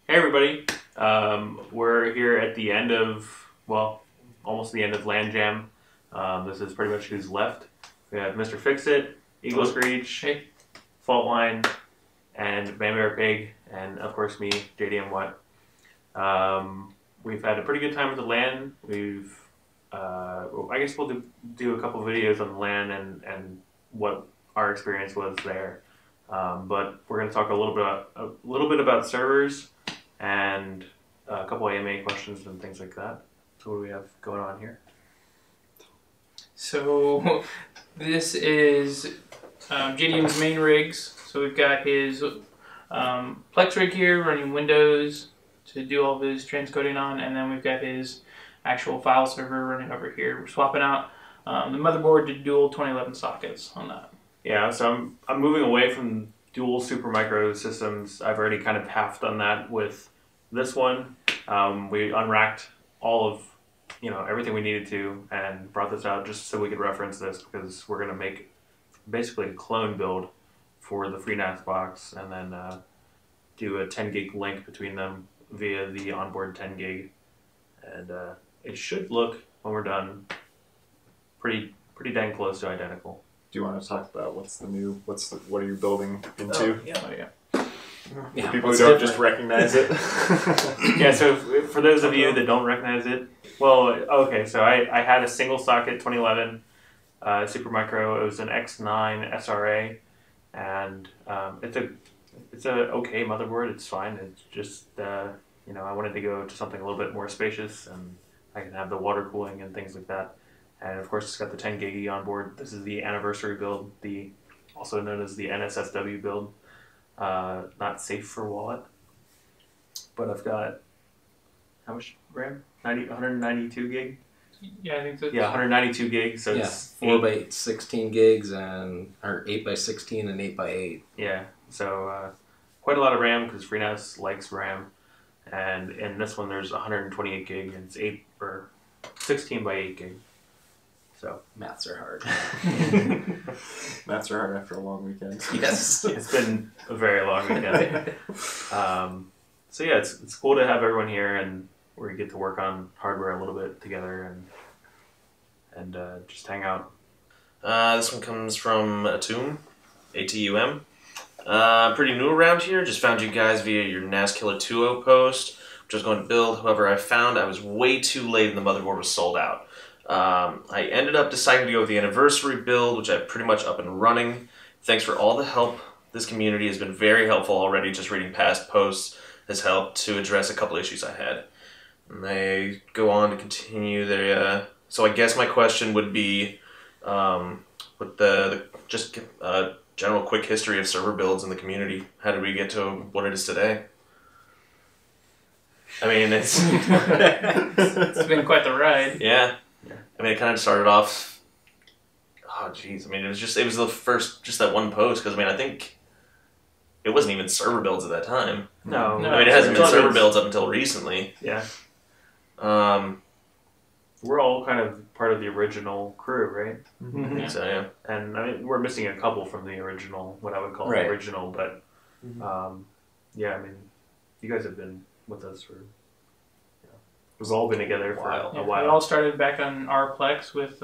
Hey everybody, we're here at the end of, well, almost the end of LANJAM. This is pretty much who's left. We have Mr. Fixit, EagleScreech, Hey. Faultline, and Bear Pig, and of course me, JDM What. We've had a pretty good time with the LAN. We've, I guess we'll do a couple videos on the LAN and what our experience was there. But we're going to talk a little bit about servers and a couple AMA questions and things like that. So what do we have going on here? So this is JDM's main rigs. So we've got his Plex rig here running Windows to do all of his transcoding on, and then we've got his actual file server running over here. We're swapping out the motherboard to dual 2011 sockets on that. Yeah, so I'm moving away from dual Supermicro systems. I've already kind of half done that with this one. We unracked all of everything we needed to and brought this out just so we could reference this, because we're going to make basically a clone build for the FreeNAS box and then do a 10 gig link between them via the onboard 10 gig. And it should look, when we're done, pretty dang close to identical. Do you want to talk about what are you building into? Oh, yeah. For people who don't just recognize it. Yeah, so for those of you that don't recognize it, well, okay, so I had a single socket 2011 Supermicro. It was an X9 SRA, and it's a okay motherboard. It's fine. It's just I wanted to go to something a little bit more spacious, and I can have the water cooling and things like that. And of course, it's got the 10 gig on board. This is the anniversary build, also known as the NSSW build. Not safe for wallet. But I've got, how much RAM? 192 gig? Yeah, I think so. Yeah, 192 gigs. So yeah, it's 4 by 16 gigs or 8 by 16 and 8 by 8. Yeah, so quite a lot of RAM because FreeNAS likes RAM. And in this one, there's 128 gig, and it's 16 by 8 gig. So maths are hard. Maths are hard after a long weekend. Yes. It's been a very long weekend. So yeah, it's cool to have everyone here, and we get to work on hardware a little bit together and just hang out. This one comes from Atum, A-T-U-M. Pretty new around here. Just found you guys via your NASKiller 2.0 post, which I was going to build. However, I found I was way too late and the motherboard was sold out. I ended up deciding to go with the anniversary build, which I have pretty much up and running. Thanks for all the help. This community has been very helpful already. Just reading past posts has helped to address a couple issues I had. And they go on to continue their... So I guess my question would be, with just general quick history of server builds in the community. How did we get to what it is today? I mean, it's... It's been quite the ride. Yeah. I mean, it kind of started off... Oh, jeez. I mean, it was the first, just that one post, because, I mean, I think it wasn't even server builds at that time. No. I mean, it hasn't been server builds up until recently. Yeah. We're all kind of part of the original crew, right? I think so, yeah. And I mean, we're missing a couple from the original, what I would call Right. the original, but yeah, I mean, you guys have been with us for, we've all been together for a Yeah, while. we all started back on our Plex with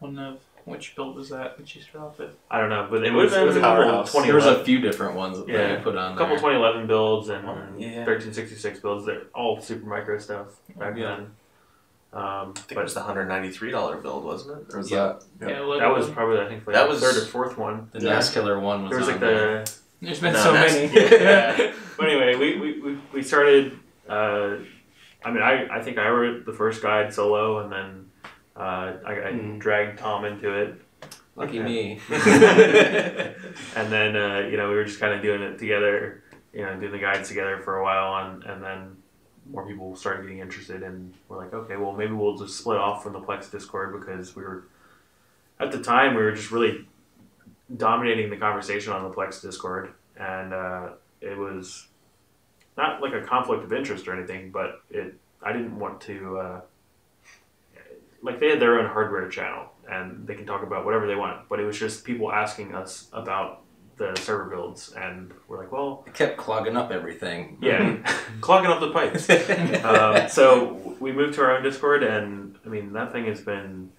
one of, which build was that? Which you started off with? I don't know, but it would was have a been couple Powerhouse. 2011. There was a few different ones that Yeah, they put on a couple there. 2011 builds and Yeah. 1366 builds. They're all Supermicro stuff back Yeah. then. I think it was the $193 build, wasn't it? Or was Yeah. that? Yeah. Yeah, That was probably, I think, like That the was- third or fourth one. The NASKiller one was There was on like there. There's been No, so that's- many. Yeah. But anyway, we started. I mean, I think I wrote the first guide solo, and then I dragged Tom into it. Lucky Yeah. me. And then we were just kind of doing it together, doing the guides together for a while, and then more people started getting interested, and we're like, okay, well, maybe we'll just split off from the Plex Discord, because at the time we were just really dominating the conversation on the Plex Discord, and it was not like a conflict of interest or anything, but I didn't want to like, they had their own hardware channel and they can talk about whatever they want, but it was just people asking us about the server builds, and we're like, well, It kept clogging up everything. yeah, clogging up the pipes. So we moved to our own Discord, and I mean that thing has been.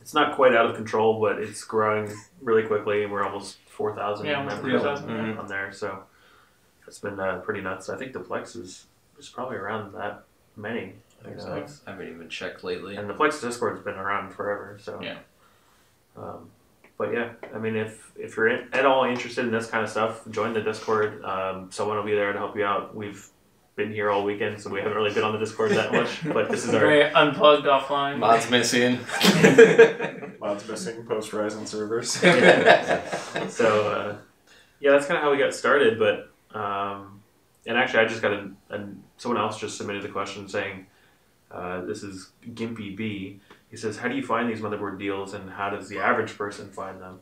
It's not quite out of control, but it's growing really quickly. We're almost 4,000 members 4,000, on there, so it's been pretty nuts. I think the Plex is probably around that many. I think so. I haven't even checked lately. And the Plex Discord's been around forever, so Yeah. But yeah, I mean, if you're at all interested in this kind of stuff, join the Discord. Someone will be there to help you out. We've been here all weekend, so we haven't really been on the Discord that much. But this is our Very unplugged offline. Mods missing. Mods missing post Ryzen servers. So yeah, that's kind of how we got started. But and actually, I just got someone else just submitted the question saying, this is Gimpy B. He says, how do you find these motherboard deals, and how does the average person find them?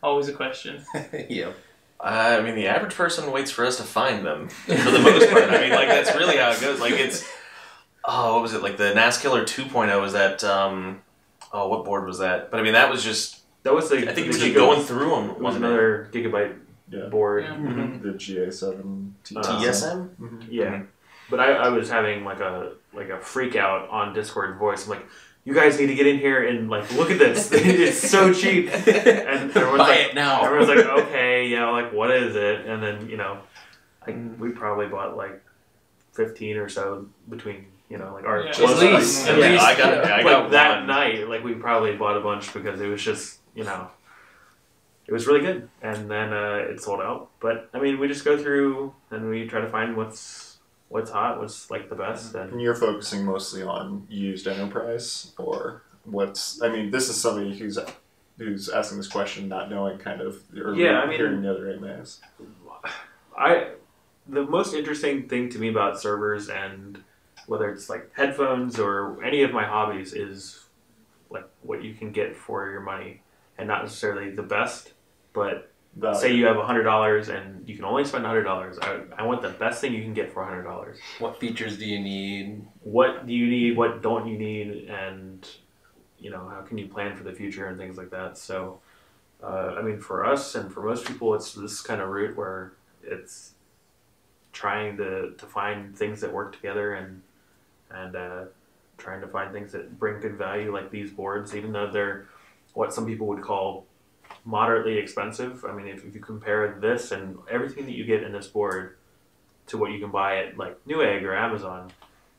Always a question. Yep. I mean, the average person waits for us to find them, for the most part. I mean, like, that's really how it goes. Like, it's... Oh, what was it? Like, the NAS Killer 2.0 was that... what board was that? But, I mean, that was just... That was the... I think the he was just Giga- going through them. It was another Gigabyte board. Yeah. Mm-hmm. The GA7 TSM? Mm-hmm. Yeah. But I was having like a freak out on Discord voice. I'm like, you guys need to get in here and like look at this. It's so cheap. And everyone's Buy like, it now. Everyone's like, okay, yeah, like what is it? And then we probably bought like 15 or so between like our Yeah, close at least. friends. At least. I got that one. night, like we probably bought a bunch because it was just it was really good. And then it sold out. But I mean, we just go through and we try to find what's hot, what's like the best. And you're focusing mostly on used enterprise, or what's? I mean, this is somebody who's asking this question, not knowing kind of, or hearing the other AMAs. The most interesting thing to me about servers, and whether it's like headphones or any of my hobbies, is like what you can get for your money, and not necessarily the best, but say you have $100 and you can only spend $100. I want the best thing you can get for $100. What features do you need? What do you need? What don't you need? And how can you plan for the future and things like that. So, I mean, for us and for most people, it's this kind of route where it's trying to find things that work together and trying to find things that bring good value, like these boards, even though they're what some people would call moderately expensive. I mean, if you compare this and everything that you get in this board to what you can buy at like Newegg or Amazon,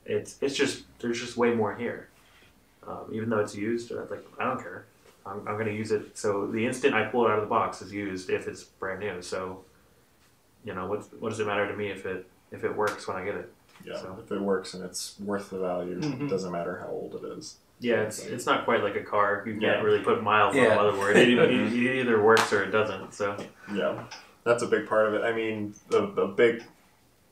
it's just there's just way more here. Even though it's used, like I don't care. I'm going to use it. So the instant I pull it out of the box is used if it's brand new. So what does it matter to me if it works when I get it? Yeah, So. if it works and it's worth the value, it doesn't matter how old it is. Yeah, it's not quite like a car. You can't Yeah. really put miles on the motherboard. It either works or it doesn't. So Yeah, that's a big part of it. I mean, the big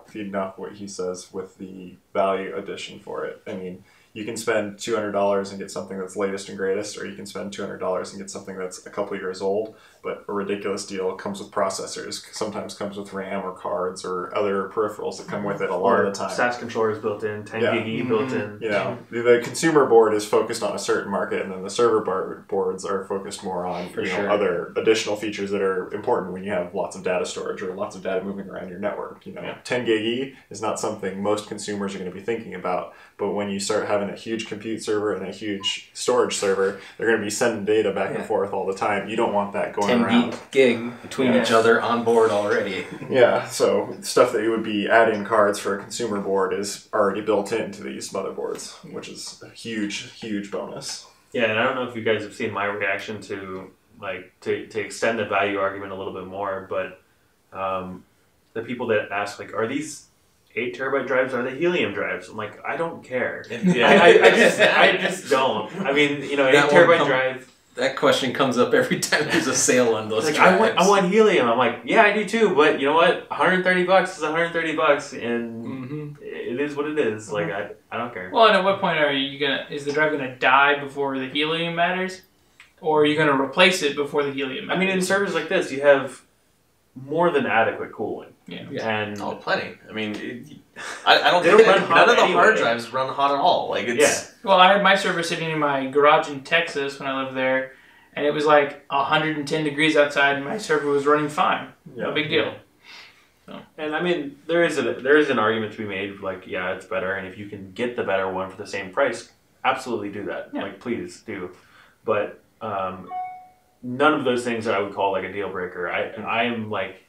feeding off what he says with the value addition for it. I mean, you can spend $200 and get something that's latest and greatest, or you can spend $200 and get something that's a couple years old, but a ridiculous deal. It comes with processors, sometimes comes with RAM or cards or other perifers that come with it a lot of the time. SAS controllers built in, 10 gig E built in. The consumer board is focused on a certain market, and then the server boards are focused more on other additional features that are important when you have lots of data storage or lots of data moving around your network. 10 gig E is not something most consumers are going to be thinking about, but when you start having a huge compute server and a huge storage server, they're going to be sending data back and forth all the time. You don't want that going 10 around. gig between each other on board already. Yeah, so stuff that you would be adding cards for a consumer board is already built into these motherboards, which is a huge, huge bonus. Yeah, and I don't know if you guys have seen my reaction to to extend the value argument a little bit more, but the people that ask are these 8 terabyte drives, are they helium drives? I'm like, I don't care. I just don't. I mean, 8 terabyte drive. That question comes up every time there's a sale on those drives. I want helium. I'm like, yeah, I do too, but you know what? $130 is $130, and it is what it is. Like, I don't care. Well, and at what point is the drive gonna die before the helium matters? Or are you gonna replace it before the helium matters? I mean, in servers like this, you have more than adequate cooling. Yeah. And plenty. I mean, I don't They think don't run hot none of the anyway. hard drives run hot at all. Like, it's... Well, I had my server sitting in my garage in Texas when I lived there, and it was like 110 degrees outside, and my server was running fine. No big deal. So. And I mean, there is an argument to be made, like, yeah, it's better, and if you can get the better one for the same price, absolutely do that. Yeah. Like, please do. But none of those things that I would call like a deal breaker. I am like,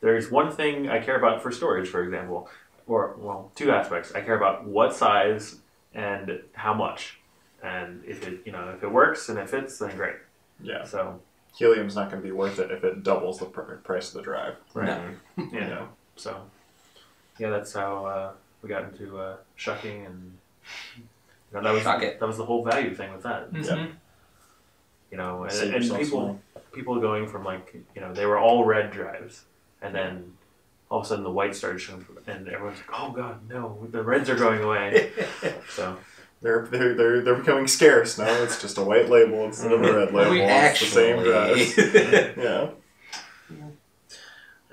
there's one thing I care about for storage, for example, or well, two aspects. I care about what size and how much, and if it works and it fits, then great. Yeah. So helium's not going to be worth it if it doubles the price of the drive. right. No. Yeah. So yeah, that's how we got into shucking, and that was the whole value thing with that. Mm-hmm. Yeah. You know, Save and yourself people going from like, you know, they were all red drives, and then all of a sudden the white started showing, and everyone's like, oh god, no, the reds are going away. So They're becoming scarce now. It's just a white label instead of a red label. It's the same drive. Yeah.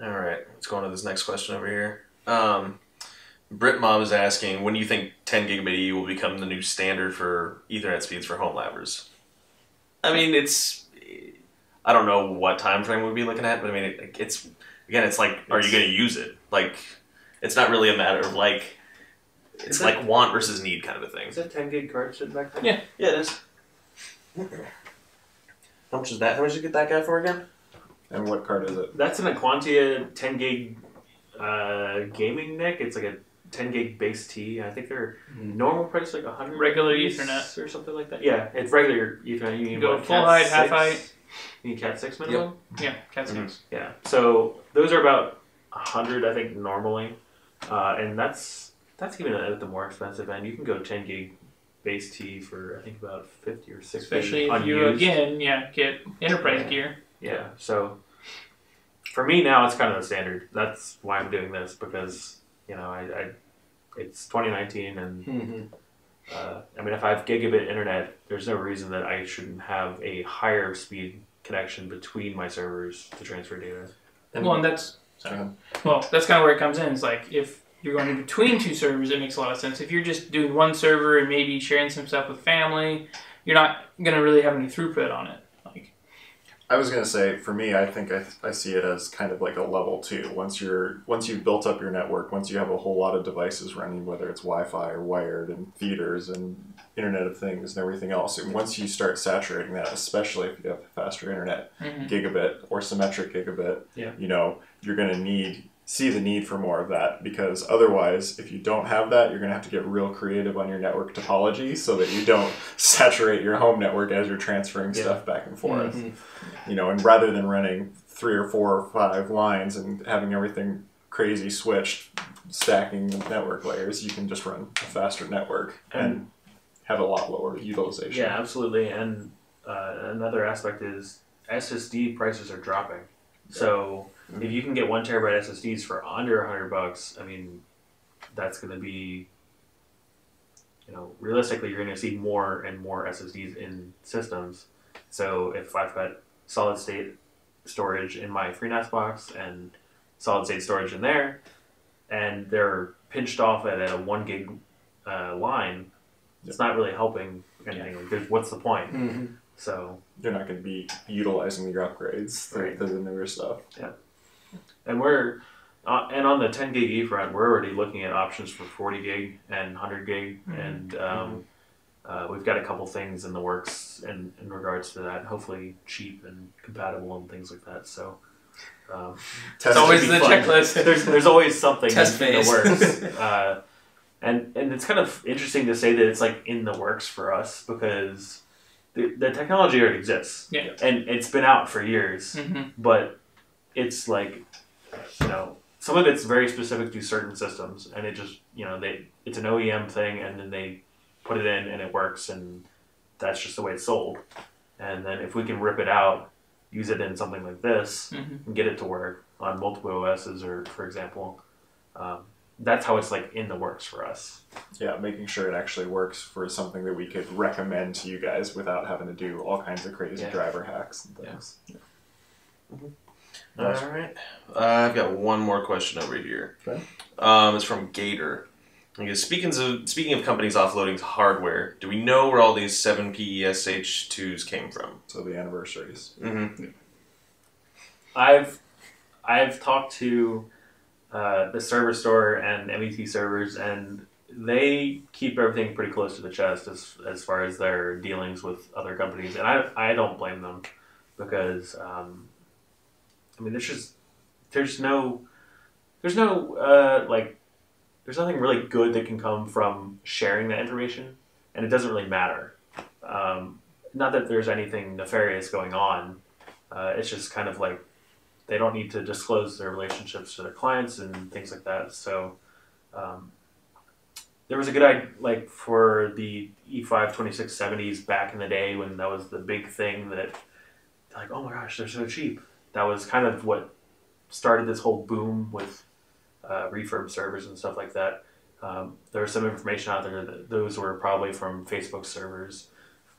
All right, let's go on to this next question over here. Brit Mom is asking, when do you think 10 gigabit E will become the new standard for Ethernet speeds for home labbers? I mean, I don't know what time frame we'd be looking at, but I mean, it's like, are you going to use it? Like, it's not really a matter of like, it's like want versus need kind of a thing. is that 10 gig card sitting back there? Yeah. Yeah, it is. How much is that? How much did you get that guy for again? And what card is it? That's an Aquantia 10 gig gaming NIC. It's like a 10 gig base T. I think their normal price is like 100 Regular rupees Ethernet or something like that. Yeah, it's regular Ethernet. You can go what, full Cat height, 6? half height. You need Cat 6 minimum? Yeah, Cat 6. Yeah. So those are about 100, I think, normally. And that's even at the more expensive end. You can go 10 gig base T for, I think, about 50 or 60. Especially if unused. you, get enterprise gear. Yeah. So for me now, it's kind of the standard. That's why I'm doing this, because, you know, it's 2019, and I mean, if I have gigabit internet, there's no reason that I shouldn't have a higher speed connection between my servers to transfer data. And that's kind of where it comes in. It's like, if you're going in between two servers, it makes a lot of sense. If you're just doing one server and maybe sharing some stuff with family, you're not going to really have any throughput on it. I was going to say, for me, I think I see it as kind of like a level 2. Once you've built up your network, once you have a whole lot of devices running, whether it's Wi-Fi or wired and feeders and Internet of Things and everything else, and once you start saturating that, especially if you have faster internet, gigabit or symmetric gigabit, you know, you're going to see the need for more of that, because otherwise, if you don't have that, you're going to have to get real creative on your network topology so that you don't saturate your home network as you're transferring stuff back and forth. You know, and rather than running 3 or 4 or 5 lines and having everything crazy switched, stacking network layers, you can just run a faster network and have a lot lower utilization. Yeah, absolutely. And another aspect is SSD prices are dropping. So if you can get 1 terabyte SSDs for under $100, I mean, that's going to be, you know, realistically, you're going to see more and more SSDs in systems. So if I've got solid state storage in my FreeNAS box and solid state storage in there, and they're pinched off at a 1 gig line, it's not really helping anything. Like, what's the point? So you're not going to be utilizing your upgrades, the newer stuff. Yeah, and we're on the 10 gig E front, we're already looking at options for 40 gig and 100 gig, and we've got a couple things in the works in regards to that. Hopefully cheap and compatible and things like that. So it's always the checklist. There's always something in phase. the works, and it's kind of interesting to say that it's like in the works for us, because the technology already exists, and it's been out for years, but it's like, you know, some of it's very specific to certain systems, and it just, you know, it's an OEM thing, and then they put it in and it works, and that's just the way it's sold. And then if we can rip it out, use it in something like this, and get it to work on multiple OSs, or for example, that's how it's like in the works for us. Yeah, making sure it actually works for something that we could recommend to you guys without having to do all kinds of crazy driver hacks and things. All right. I've got one more question over here. Okay. It's from Gator. Okay, speaking of companies offloading hardware, do we know where all these 7PESH2s came from? So the anniversaries. Mm-hmm. I've talked to the server store and MET servers, and they keep everything pretty close to the chest as far as their dealings with other companies, and I don't blame them because I mean there's nothing really good that can come from sharing that information, and it doesn't really matter. Not that there's anything nefarious going on. It's just kind of like they don't need to disclose their relationships to their clients and things like that. So there was a good idea, like for the E5 2670s back in the day when that was the big thing that, like, oh my gosh, they're so cheap. That was kind of what started this whole boom with refurb servers and stuff like that. There was some information out there that those were probably from Facebook servers,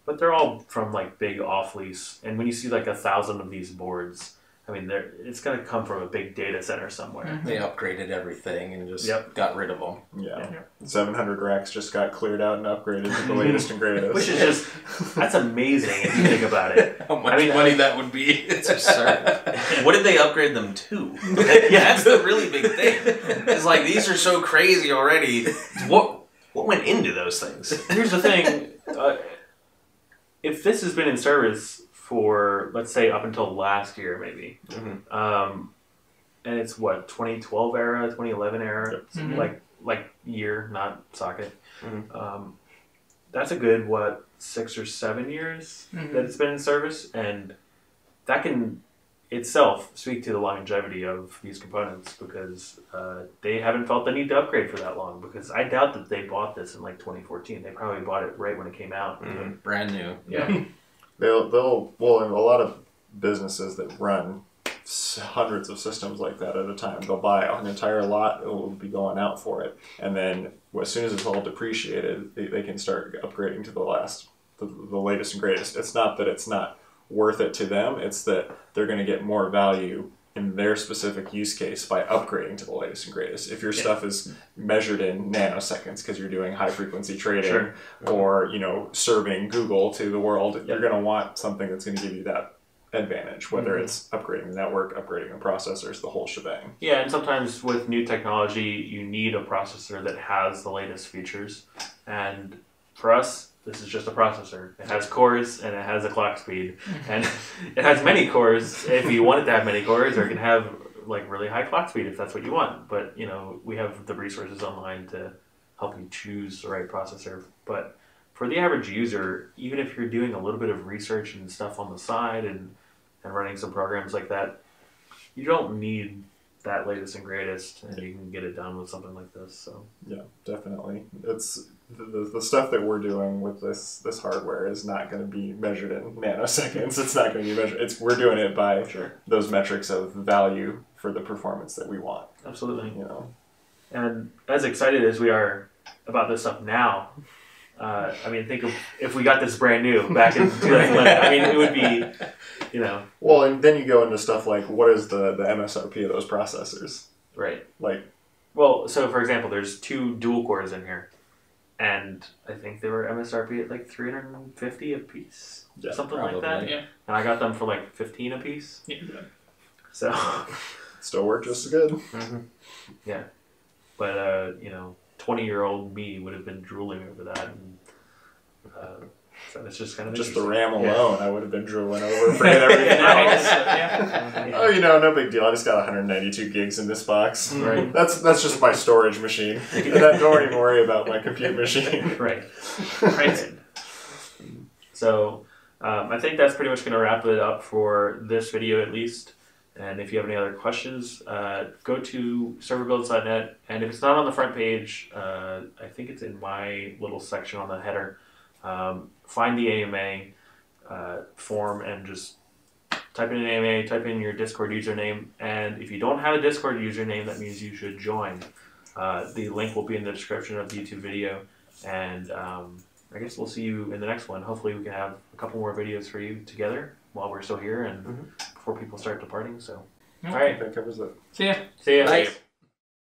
but they're all from like big off lease. And when you see like 1,000 of these boards, I mean, it's going to come from a big data center somewhere. Mm-hmm. They upgraded everything and just got rid of them. Yeah. 700 racks just got cleared out and upgraded to the latest and greatest. Which is just, that's amazing if you think about it. How much money that would be. It's absurd. What did they upgrade them to? Yeah, that's the really big thing. It's like, these are so crazy already. What went into those things? Here's the thing. If this has been in service for, let's say, up until last year, maybe. Mm-hmm. And it's what, 2012 era, 2011 era, mm-hmm. like year, not socket. Mm-hmm. That's a good, 6 or 7 years mm-hmm. that it's been in service, and that can itself speak to the longevity of these components because they haven't felt the need to upgrade for that long. Because I doubt that they bought this in like 2014. They probably bought it right when it came out. Mm-hmm. Brand new. Yeah. They'll in a lot of businesses that run hundreds of systems like that at a time, they'll buy an entire lot, it will be going out for it, and then as soon as it's all depreciated, they can start upgrading to the latest and greatest. It's not that it's not worth it to them, it's that they're going to get more value in their specific use case by upgrading to the latest and greatest. If your stuff is measured in nanoseconds because you're doing high frequency trading sure. or serving Google to the world, you're going to want something that's going to give you that advantage, whether mm-hmm. it's upgrading the network, upgrading the processors, the whole shebang. Yeah, and sometimes with new technology, you need a processor that has the latest features. And for us, this is just a processor. It has cores and it has a clock speed. And it has many cores if you want it to have many cores, or it can have like really high clock speed if that's what you want. But we have the resources online to help you choose the right processor. But for the average user, even if you're doing a little bit of research and stuff on the side and running some programs like that, you don't need that latest and greatest, and you can get it done with something like this. So yeah, definitely. It's the stuff that we're doing with this hardware is not going to be measured in nanoseconds. It's not going to be measured. We're doing it by those metrics of value for the performance that we want. Absolutely. And as excited as we are about this stuff now, I mean, think of if we got this brand new back in 2011. I mean, it would be, Well, and then you go into stuff like, what is the MSRP of those processors? Right. Well, so for example, there's 2 dual cores in here, and I think they were MSRP at like $350 a piece, something probably, like that. Yeah. And I got them for like $15 a piece. Yeah. So still work just as good. Mm-hmm. Yeah, but 20-year-old me would have been drooling over that. And, so it's just kind of just the RAM alone, I would have been drooling over. Forget everything else. Oh, no big deal. I just got 192 gigs in this box. Right. That's just my storage machine. Don't even worry about my compute machine. Right. So I think that's pretty much going to wrap it up for this video, at least. And if you have any other questions, go to serverbuilds.net. And if it's not on the front page, I think it's in my little section on the header. Find the AMA form and just type in an AMA, type in your Discord username. And if you don't have a Discord username, that means you should join. The link will be in the description of the YouTube video. And I guess we'll see you in the next one. Hopefully we can have a couple more videos for you together while we're still here and before people start departing. So, all right. That covers it. See ya. See ya. Nice.